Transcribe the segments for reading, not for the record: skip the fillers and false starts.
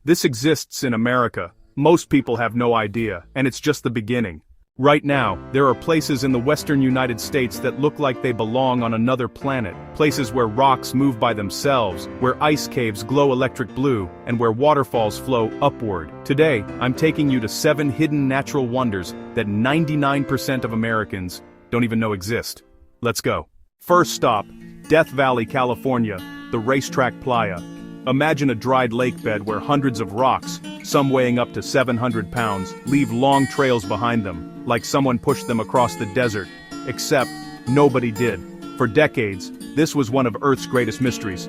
This exists in America. Most people have no idea, and it's just the beginning. Right now, there are places in the western United States that look like they belong on another planet, places where rocks move by themselves, where ice caves glow electric blue, and where waterfalls flow upward. Today, I'm taking you to 7 hidden natural wonders that 99% of Americans don't even know exist. Let's go. First stop, Death Valley, California, the racetrack playa. Imagine a dried lake bed where hundreds of rocks, some weighing up to 700 pounds, leave long trails behind them, like someone pushed them across the desert. Except, nobody did. For decades, this was one of Earth's greatest mysteries.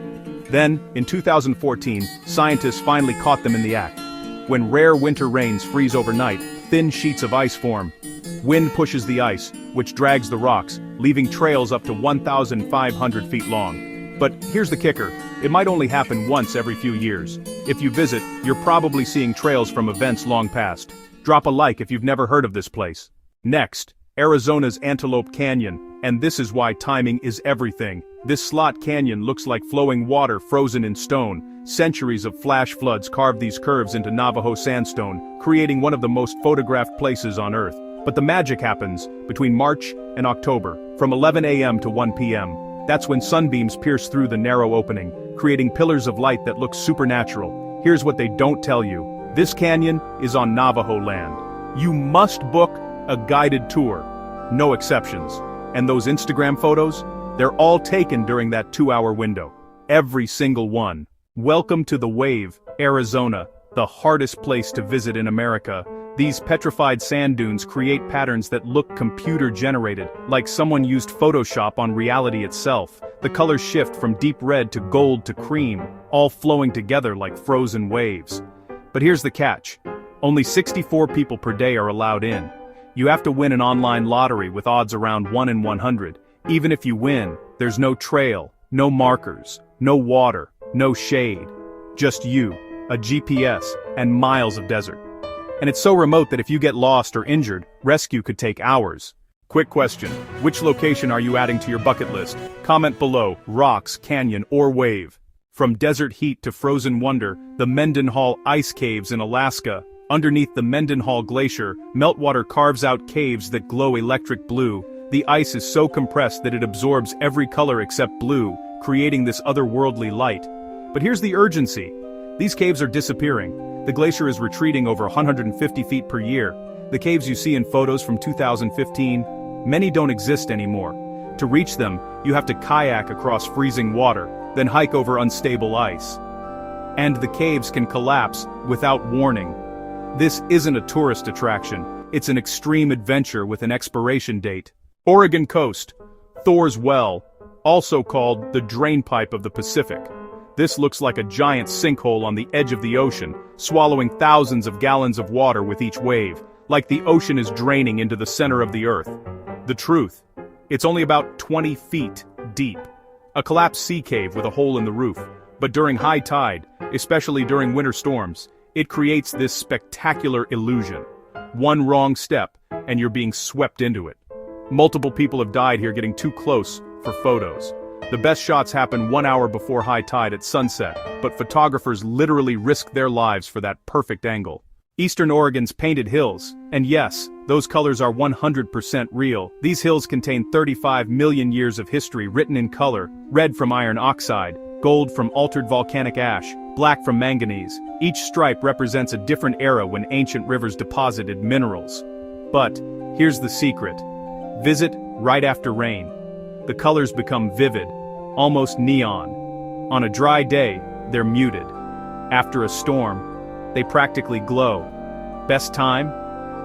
Then, in 2014, scientists finally caught them in the act. When rare winter rains freeze overnight, thin sheets of ice form. Wind pushes the ice, which drags the rocks, leaving trails up to 1,500 feet long. But here's the kicker, it might only happen once every few years. If you visit, you're probably seeing trails from events long past. Drop a like if you've never heard of this place. Next, Arizona's Antelope Canyon, and this is why timing is everything. This slot canyon looks like flowing water frozen in stone. Centuries of flash floods carved these curves into Navajo sandstone, creating one of the most photographed places on Earth. But the magic happens between March and October, from 11 a.m. to 1 p.m. That's when sunbeams pierce through the narrow opening, creating pillars of light that look supernatural. Here's what they don't tell you. This canyon is on Navajo land. You must book a guided tour. No exceptions. And those Instagram photos? They're all taken during that 2-hour window. Every single one. Welcome to the Wave, Arizona, the hardest place to visit in America. These petrified sand dunes create patterns that look computer-generated, like someone used Photoshop on reality itself. The colors shift from deep red to gold to cream, all flowing together like frozen waves. But here's the catch. Only 64 people per day are allowed in. You have to win an online lottery with odds around 1 in 100. Even if you win, there's no trail, no markers, no water, no shade. Just you, a GPS, and miles of desert. And it's so remote that if you get lost or injured, rescue could take hours. Quick question, which location are you adding to your bucket list? Comment below, rocks, canyon, or wave. From desert heat to frozen wonder, the Mendenhall Ice Caves in Alaska. Underneath the Mendenhall Glacier, meltwater carves out caves that glow electric blue. The ice is so compressed that it absorbs every color except blue, creating this otherworldly light. But here's the urgency. These caves are disappearing. The glacier is retreating over 150 feet per year. The caves you see in photos from 2015, many don't exist anymore. To reach them, you have to kayak across freezing water, then hike over unstable ice. And the caves can collapse without warning. This isn't a tourist attraction, it's an extreme adventure with an expiration date. Oregon coast, Thor's Well, also called the drainpipe of the Pacific. This looks like a giant sinkhole on the edge of the ocean, swallowing thousands of gallons of water with each wave, like the ocean is draining into the center of the earth. The truth, it's only about 20 feet deep. A collapsed sea cave with a hole in the roof. But during high tide, especially during winter storms, it creates this spectacular illusion. One wrong step, and you're being swept into it. Multiple people have died here getting too close for photos. The best shots happen 1 hour before high tide at sunset, but photographers literally risk their lives for that perfect angle. Eastern Oregon's Painted Hills, and yes, those colors are 100% real. These hills contain 35 million years of history written in color, red from iron oxide, gold from altered volcanic ash, black from manganese. Each stripe represents a different era when ancient rivers deposited minerals. But, here's the secret. Visit right after rain. The colors become vivid, almost neon. On a dry day, they're muted. After a storm, they practically glow. Best time?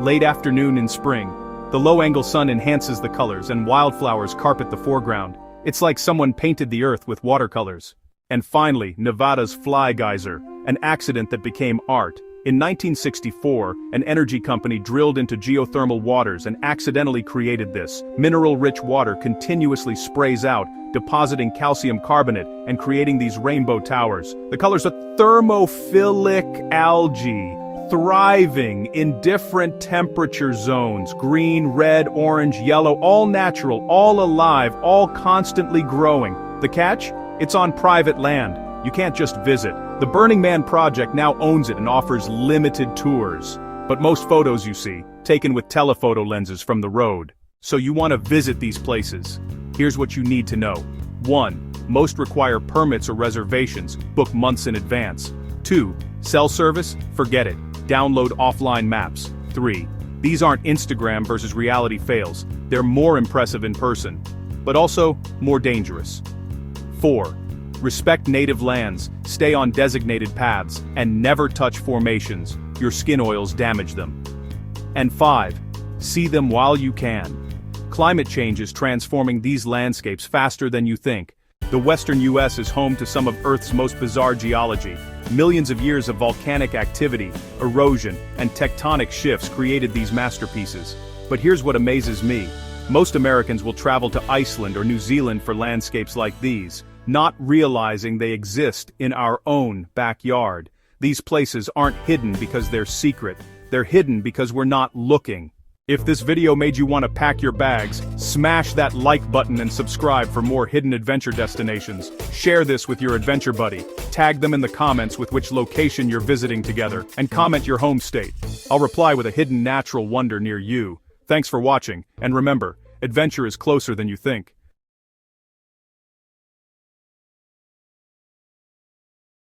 Late afternoon in spring. The low-angle sun enhances the colors and wildflowers carpet the foreground. It's like someone painted the earth with watercolors. And finally, Nevada's Fly Geyser, an accident that became art. In 1964, an energy company drilled into geothermal waters and accidentally created this. Mineral-rich water continuously sprays out, depositing calcium carbonate and creating these rainbow towers. The colors are thermophilic algae, thriving in different temperature zones. Green, red, orange, yellow, all natural, all alive, all constantly growing. The catch? It's on private land. You can't just visit. The Burning Man project now owns it and offers limited tours. But most photos you see, taken with telephoto lenses from the road. So you want to visit these places. Here's what you need to know. 1. Most require permits or reservations, book months in advance. 2. Cell service? Forget it. Download offline maps. 3. These aren't Instagram versus reality fails. They're more impressive in person, but also more dangerous. 4. Respect native lands, stay on designated paths, and never touch formations. Your skin oils damage them. And 5. See them while you can. Climate change is transforming these landscapes faster than you think. The western US is home to some of Earth's most bizarre geology. Millions of years of volcanic activity, erosion, and tectonic shifts created these masterpieces. But here's what amazes me. Most Americans will travel to Iceland or New Zealand for landscapes like these, not realizing they exist in our own backyard. These places aren't hidden because they're secret. They're hidden because we're not looking. If this video made you want to pack your bags, smash that like button and subscribe for more hidden adventure destinations. Share this with your adventure buddy. Tag them in the comments with which location you're visiting together, and comment your home state. I'll reply with a hidden natural wonder near you. Thanks for watching, and remember, adventure is closer than you think.